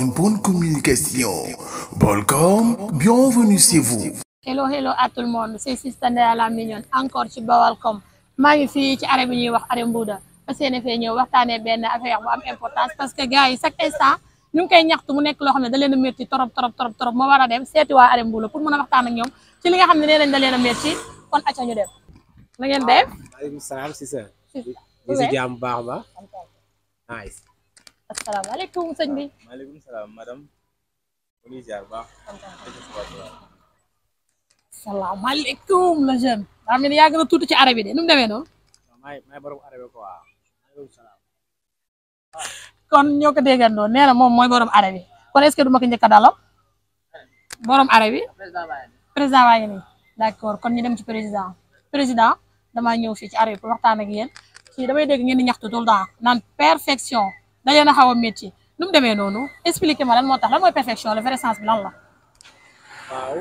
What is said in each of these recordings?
une bonne communication. Bolcom, bienvenue chez vous. Hello à tout le monde, c'est Sister Ndeya la mignonne encore ci Baolcom maa ngi fii ci arrêt bi ñuy wax arrêt Mbuuda fas yéene fee ñëw waxtaanee benn affaire bu am importance parce que gars yi chaque instant ñu ngi koy ñaxtu mu nekk loo xam ne da leen a métti trop moo war a dem seeti waa arrêt Mbuuda pour mën a waxtaan ak ñoom ci li nga xam ne nee nañ da leen a métti kon acca ñu dem na ngeen def. maaleykum salaam Sister. di si jàmm baax ba. nice. asalaamaaleykum sëñ bi. maaleykum salaam madame. mu ngi jaar baax. salaamaaleykum la jeune. daa mel ni yaa gën a tuuti ci arrêt bi de nu mu demee noonu. may borom arrêt bi quoi. maaleykum salaam. kon ñoo ko déggandoo nee na moom mooy borom arrêt bi kon est-ce que du ma ko njëkk a dalal borom arrêt bi président waa ngi nii d'accord kon ñu dem ci président damaa ñëw fii ci arrêt bi pour waxtaan ak yéen ci damay dégg ngeen di ñaxtu tout le temps naan perfection da leen a xaw a métti nu mu demee noonu expliquez ma lan moo tax lan mooy perfection le vrai sens bi lan la. waaw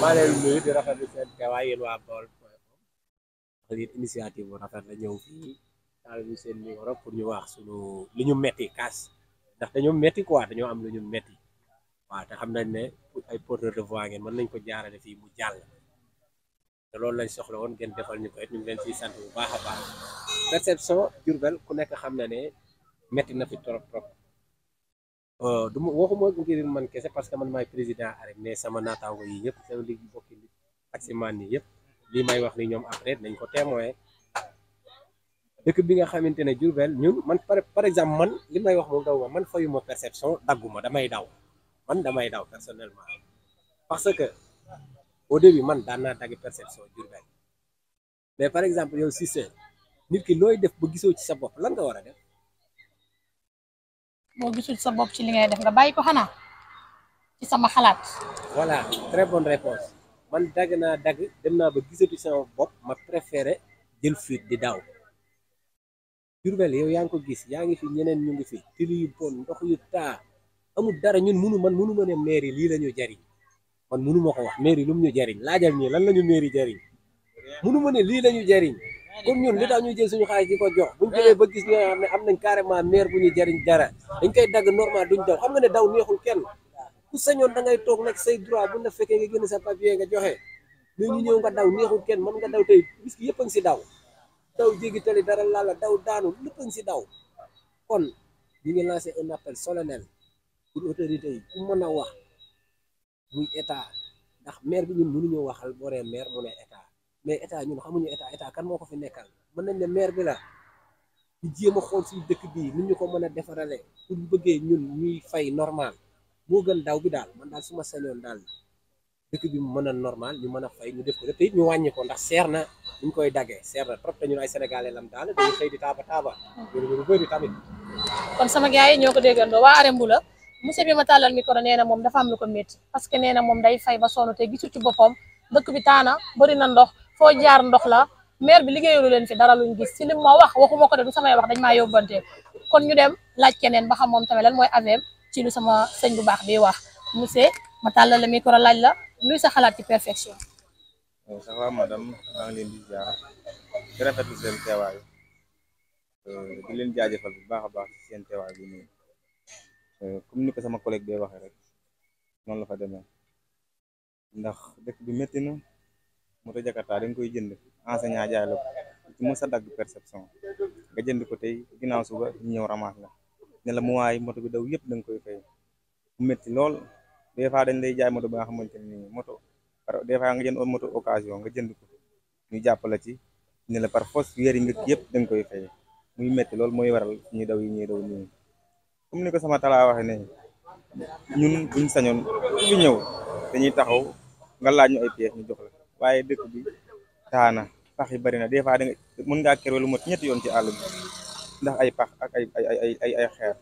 maa leen nuyu di rafetlu seen teewaay yéen waa Baol.com initiative bu rafet la ñëw fii taal ñu seen numéro pour ñu wax suñu li ñu metti kaas ndax dañoo metti quoi dañoo am lu ñu metti waaw te xam nañ ne ay porteur de voix ngeen mën nañ ko jaarale fii mu jàll te loolu lañ soxla woon ngeen defal ñu ko it ñu ngi leen siy sant bu baax a baax perception Diourbel ku nekk xam na ne metti na fi trop du ma waxuma ngir man kese parce que man maay président arrêt mais sama naataango yi yëpp sama li bokki ak si man yi yëpp lii may wax ni ñoom après nañ ko témoin dëkk bi nga xamante ne Diourbel ñun man par exemple man li may wax moom daw man fayuma perception dagguma damay daw personnellement parce que au début man daan naa dagg perception Diourbel mais par exemple yow si nit ki looy def ba gisoo ci sa bopp lan nga war a def. boo gisul sa bopp ci li ngay def nga bàyyi ko xanaa ci sama xalaat. voilà très bonne réponse man dagg dem naa ba gisatu sama bopp ma préféré jël fuite di daw Diourbel yow yaa ngi ko gis yaa ngi fi ñeneen ñu ngi fi tili yu bon ndox yu taa amul dara ñun mënu ma ne mairie lii la ñu jariñ man mënu ma ko wax mairie lu mu ñu jariñ laajal ñi lan la ñu mairie jariñ mënu ma ne lii la ñu jariñ kon ñun li tax ñu jël suñu xaalis di ko jox buñ jëlee ba gis ñoo xam ne am nañ carrément maire bu ñu jariñ dara dañ koy dagg normal duñ daw xam nga ne daw neexul kenn ku sañoon da ngay toog nag say droit bu na fekkee nga génn sa papier nga joxe mais ñu ñëw nga daw neexul kenn mën nga daw tey bis ki yëpp a ngi si daw jéggi tali dara laala daw daanu lépp a ngi si daw kon ñu ngi lancé un appel solennel pour autorité yi ku mën a wax muy état ndax maire bi ñun mënuñoo waxal booree maire mu ne état mais état ñun xamuñu état kan moo ko fi nekkal mën nañ ne maire bi la ñu jéem a xool suñu dëkk bii ni ñu ko mën a defarale pour bëggee ñun ñuy fay normal moo gën daw bi daal man daal su ma sañoon daal dëkk bi mu mën a normal ñu mën a fay ñu def ko te it ñu wàññi ko ndax seer na ñu koy daggee seer na trop te ñun ay sénégalais lam daal dañuy xëy di taaba lu bëri tamit. kon sama gars yi ñoo ko déggandoo waa arrêt Mbuuda monsieur bi ma tàllal micro nee na moom dafa am lu ko métti parce que nee na moom day fay ba sonn te gisu ci boppam dëkk bi taana bëri na ndox foo jaar ndox la maire bi liggéeyulu leen fi dara luñ gis ci li ma wax waxuma ko de du samay wax dañ maa yóbbante kon ñu dem laaj keneen ba xam moom tamit lan mooy aveem ci lu sama sëñ bu baax bi wax monsieur ma tàllal la micro laaj la luy sa xalaat ci perfection. ça va madame maa ngi leen di jaar di rafetlu seen teewaay di leen jaajëfal bu baax a baax ci seen teewaay bi nii comme ni ko sama collègue bee waxee rek noonu la fa demee ndax dëkk bi métti na moto Jakarta da nga koy jënd enseignant jaay la ko ci mës a dagg perception nga jënd ko tey ginnaaw suba ñu ñëw ramasse la ne la mu waay moto bi daw yëpp da nga koy fay mu métti lool des fois dañ lay jaay moto ba nga xamante ni moto des fois nga jënd moto occasion nga jënd ko ñu jàppale ci ne la par force weer yi nga yëpp da nga koy fay muy métti lool mooy waral ñuy daw nii comme ni ko sama talaa waxee ne ñun buñ sañoon fi ñëw dañuy taxaw nga laaj ñu ay pièces ñu jox la waaye dëkk bi taana pax yi bari na des fois da nga mën ngaa kër lu mot ñetti yoon ci àll bi ndax ay pax ak ay xeer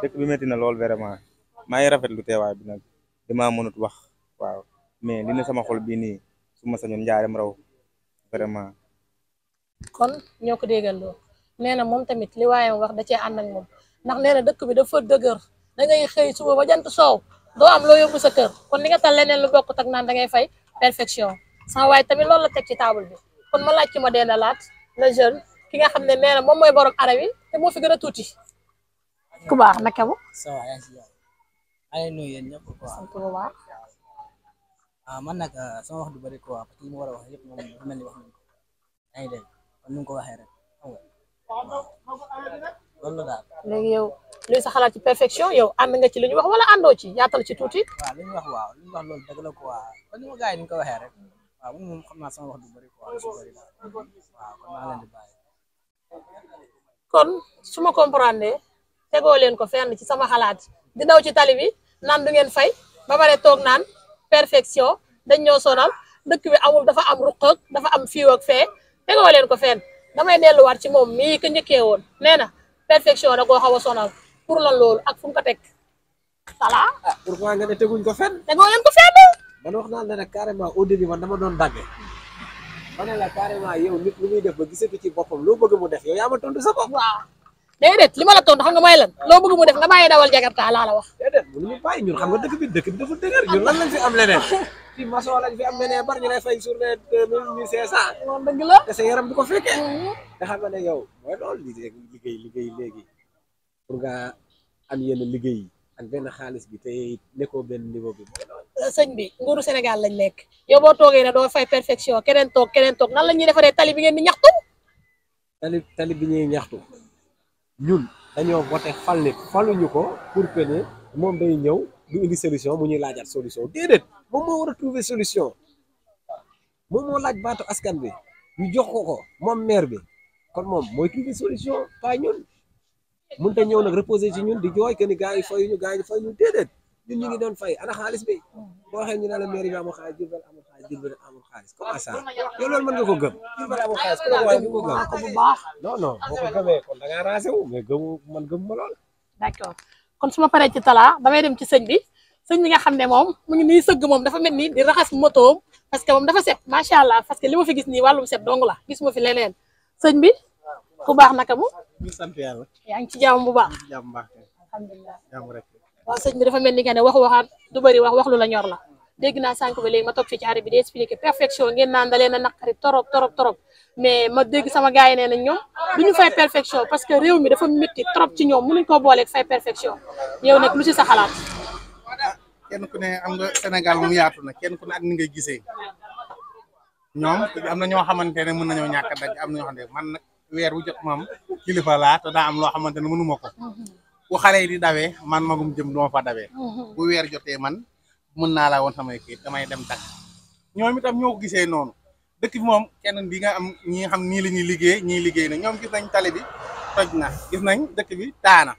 dëkk bi métti na lool vraiment maa ngi rafetlu teewaay bi nag damaa mënut wax waaw mais li ne sama xol bii nii su ma sañoon njaareem raw vraiment. kon ñoo ko déggandoo nee na moom tamit li waayam wax da cee ànd ak moom ndax nee na dëkk bi dafa dëgër da ngay xëy suba ba jant soow doo am loo yóbbu sa kër kon li nga tal leneen lu bokkut ak naan da ngay fay perfection sama waaye tamit loolu la teg ci table bi kon ma laaj ci ma dee laat le jeune ki nga xam ne nee na moom mooy borom arrêt bi te moo fi gën a tuuti. ku baax naka mu. ça va yaa ngi si jàmm. maa ngi nuyu yéen ñëpp quoi. sant bu baax. man nag sama wax du bëri quoi parce que li ma war a wax yëpp moom dafa mel ni wax nañ ko. yaa ngi dégg kon ni nga ko waxee rek xam nga loolu la daal. léegi yow luy sa xalaat ci perfection yow ànd nga ci li ñu wax wala àndoo ci yaatal ci tuuti. waaw li ñu wax waaw li ñu wax loolu dëgg la quoi kon ni ma gars yi ni nga ko waxee rek waaw man moom xam naa sama wax du bëri quoi su bëri daal waaw kon maa leen di bàyyi. kon su ma comprendre tegoo leen ko fenn ci sama xalaat di daw ci tali bi naan du ngeen fay ba pare toog naan perfection dañ ñoo sonal dëkk bi amul dafa am ruq ak dafa am fiiw ak fee tegoo leen ko fenn damay delluwaat ci moom mii ko njëkkee woon nee na perfection da koo xaw a sonal pour lan loolu ak fu mu ko teg voilà. ah pourquoi nga ne teguñ ko fenn. tegoo leen ko fenn. man wax naa ne carrément au début man dama doon dagge. ma ne la carrément yow nit lu muy def ba gisatu ci boppam loo bëgg mu def yow yaa ma tontu sa bopp. waaw déedéet li ma la tontu xam nga mooy lan loo bëgg mu def nga bàyyi dawal jakarta laa la wax. déedéet mënuñu bàyyi ñun xam nga dëkk bi dafa dëgër ñun lan lañ fi am leneen. fii maçon lañ fi am leneen bar ñu lay fay journée 2500. loolu dëgg la. te sa yaram du ko fekkee. nga xam ne yow mooy loolu liggéey léegi pour nga am yenn liggéey yi ak benn xaalis bi te nekkoo benn niveau bi mooy loolu. sëñ bi nguuru Sénégal lañ nekk yow boo toogee ne doo fay perfection keneen toog nan la ñuy defaree tali bi ngeen di ñaxtu. tali bi ñuy ñaxtu ñun dañoo voté fal nit faluñu ko pour que ne moom day ñëw du indi solution mu ñuy laajaat solution déedéet moom moo war a trouver solution moom moo laaj baatu askan bi ñu jox ko moom maire bi kon moom mooy trouver solution pas ñun mënut a ñëw nag reposer ci ñun di jooy que ni gars yi fayuñu déedéet ñun ñu ngi doon fay ana xaalis bi boo waxee ñu ne la maire bi amul xaalis Diourbel amul xaalis Diourbel amul xaalis comment ça yow loolu mën nga ko gëm Diourbel amul xaalis ku la ko waxee du ko gëm ko bu baax. non boo ko gëmee kon da ngaa rancé wu mais man gëm ma lool. d'accord kon su ma paree ci talaa damay dem ci sëñ bi nga xam ne moom mu ngi nii sëgg moom dafa mel ni di raxas motoom parce que moom dafa set macha allah parce que li ma fi gis nii wàllum set dong la gisuma fi leneen sëñ bi ku baax naka mu. ñu sant yàlla. yaa ngi ci jàmm bu baax. jàmm baax alhamdulilah. jàmm rek. waaw sëñ bi dafa mel ni que ne waxaat du bëri wax lu la ñor la dégg naa sànq ba léegi ma toog fii ci xarit bi di expliquer perfection ngeen naan da leen a naqari torop mais ma dégg sama gars yi nee nañ ñoom du ñu fay perfection parce que réew mi dafa métti trop ci ñoom mënuñ koo booleeg fay perfection yow nag lu ci sa xalaat. kenn ku ne am nga Sénégal moom yaatu na kenn ku ne ak ni ngay gisee ñoom am na ñoo xamante ne mën nañoo ñàkk a daj am na ñoo xamante ne man nag weer wu jot moom kilifa laa te daa am loo xamante ne mënu ma ko bu xale yi di dawee man magum jëm duma fa dawee bu weer jotee man mën naa laa woon samay kii damay dem takk ñoom itam ñoo ko gisee noonu dëkk bi moom kenn di nga am ñi nga xam nii la ñuy liggéey ñii liggéey na ñoom gis nañ tali bi toj na gis nañ dëkk bi taana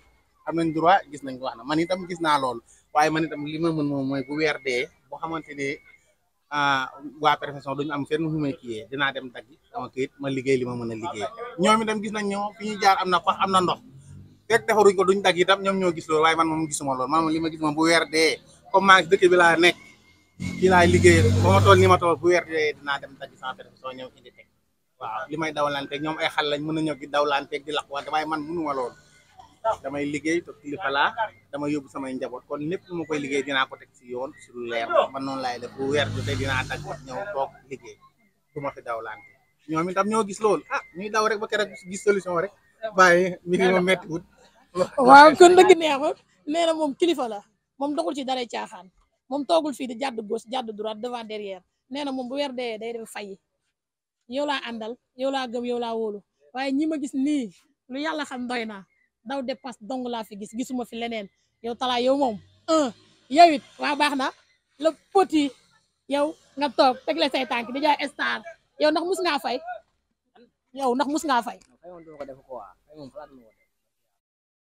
am nañ droit gis nañ ko wax na man itam gis naa loolu waaye man itam li ma mën moom mooy bu weer dee boo xamante ne waa perfection duñu am fenn fu may kiyee dinaa dem dagg sama këyit ma liggéey li ma mën a liggéey ñoom itam gis nañ ñoo fi ñuy jaar am na pax am na ndox fekk defaruñ ko duñ dagg itam ñoom ñoo gis loolu waaye man moom gisuma loolu man li ma gis moom bu weer dee comme maa ngi dëkk bi laa nekk kii laay liggéey ba ma toll ni ma toll bu weer dee dinaa dem dagg sama perfection ñëw indi teg waaw li may dawlanteeg ñoom ay xal lañ mën a ñëw gi dawlanteeg di lakk wante waaye man mënuma loolu damay liggéey te kilifa laa damay yóbbu samay njaboot kon lépp lu ma koy liggéey dinaa ko teg si yoon si lu leer man noonu laay def bu weer jotee dinaa dagg ñëw toog liggéey du ma fi dawlante ñoom itam ñoo gis loolu ah ñuy daw rek ba keroog gis solution rek bàyyi mi ngi ma métti wut waaw kon dëgg neexul nee na moom kilifa la moom doxul ci daray caaxaan moom toogul fii di jàdd gauche jàdd droite devant derrière nee na moom bu weer dee day def fay yow laa àndal yow laa gëm yow laa wóolu waaye ñi ma gis nii lu yàlla xam doy naa daw dépasse dong laa fi gis gisuma fi leneen yow talaa yow moom yow it waa baax na le petit yow nga toog tegle say tànk di jaay star yow ndax mus ngaa fay fay moom duma ko def quoi fay moom xalaat ma ko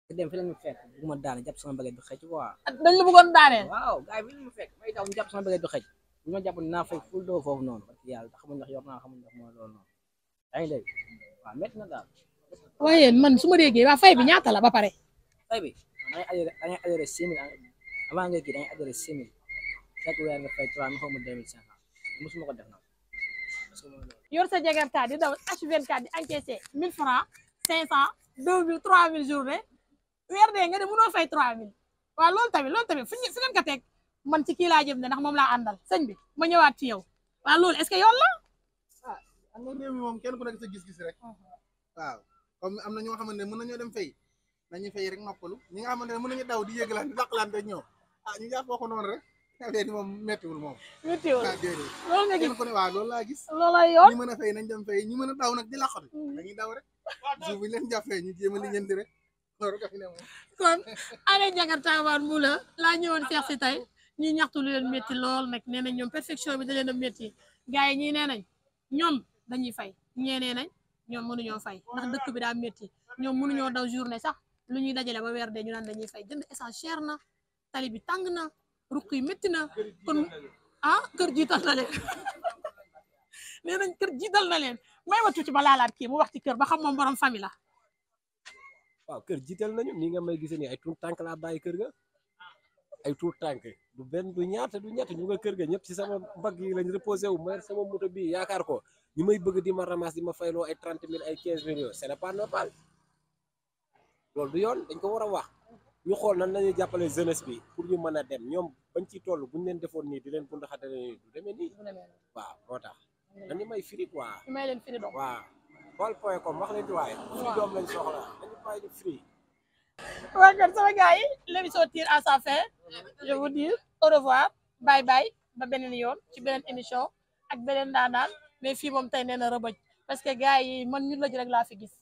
def dem fi la ñu fekk bu ma daane jàpp sama bagage bi xëcc quoi dañ la bëggoon daaneel waaw gars yi bi ñu fekk may daw ñu jàpp sama bagage bi xëcc bu ma jàpp naa fay ful doo foofu noonu parce que yàlla da xamuñ ndax yor naa xamuñ ndax mooy loolu noonu yaa ngi dégg waaw métti na daal waaye man su ma déggee waa fay bi ñaata la ba pare fay bi dangay adhéré 6 000 avant nga kii dangay adhéré 6 000 chaque weer nga fay 3 000 xaw ma 2500 mosuma ko def nag yor sa jagarta di daw H24 di encaissé 1000 francs 500 2000 3000 journée weer dee nga de mënoo fay 3000 waaw loolu tamit fu ngeen ko teg man ci kii laa jëm ne ndax moom laa àndal sëñ bi ma ñëwaat ci yow waaw loolu est-ce que yoon la ah am nga réew mi moom kenn ku nekk sa gis-gis rek waaw comme am na ñoo xamante ne mën nañoo dem fay dañuy fay rek noppalu ñi nga xamante ne mën nañu daw di yëgalaan di dàqalante ak ñoom ñu jàppoo ko noonu rek affaire yi moom méttiwul moom. météo déedéet loolu nga gis kenn ku ne waaw loolu laa gis. loolay yoon ñi mën a fay nañ dem fay ñi mën a daw nag di laqatu dañuy daw rek jour bu ñu leen jàppee ñu jéem a lijjanti rek loolu ka fi ne moom. kon année Jakarta Mbula laa ñëwoon seex si tey ñi ñaxtu lu leen métti lool nag nee nañ ñoom perfection bi da leen a métti gars yi ñii nee nañ ñoom dañuy fay ñee nee nañ ñoom mënuñoo fay ndax dëkk bi daa métti ñoom mënuñoo daw journée sax lu ñuy dajale ba weer dee ñu naan dañuy fay jënd essence cher na tali bi tàng na ruq yi métti na kon kër jiital na leen nee nañ kër jiital na leen may ma tuuti ba laalaat kii mu wax ci kër ba xam moom borom famille la. waaw kër jiital nañu nii nga may gisee nii ay tuut tànk laa bàyyi kër ga ay tuut tànk du benn du ñaata du ñett ñu nga kër ga ñëpp ci sama mbagg yi lañ reposé wu ma sama moto bii yaakaar ko ñu may bëgg di ma ramas di ma fayloo ay 30 000 ay 15 000 c'est pas normal loolu du yoon dañ ko war a wax ñu xool nan lañuy jàppale jeunesse bi pour ñu mën a dem ñoom bañ ciy toll buñ leen defoon nii di leen bund xatale nii du demee nii waaw moo tax dañu may firi quoi ñu may leen firi doom waaw Baol.com wax leen ci waaye firi doom lañ soxla dañu bàyyi di firi. waaw kon sama gars yi l'émission tire à sa fin je vous dis au revoir bye bye ba beneen yoon ci beneen émission ak beneen daanaan mais fii moom tey nee na rëbëj parce que gars yi man ñu lëj rek laa fi gis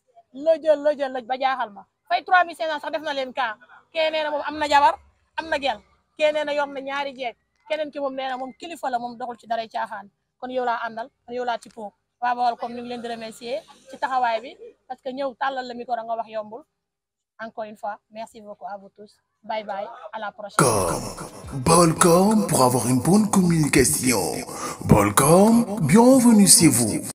lëj ba jaaxal ma fay 3500 sax def na leen kaa kee nee na moom am na jabar am na gel kee nee na yor na ñaari jeeg keneen ki moom nee na moom kilifa la moom doxul ci daray caaxaan kon yow laa àndal kon yow laa ci po waa Baol comme ñu ngi leen di remercier ci taxawaay bi parce que ñëw tàllal la micro nga wax yombul encore une fois merci beaucoup à vous tous bye bye à la prochaine. Baolcom pour avoir une bonne communication. Baolcom, bienvenue chez vous.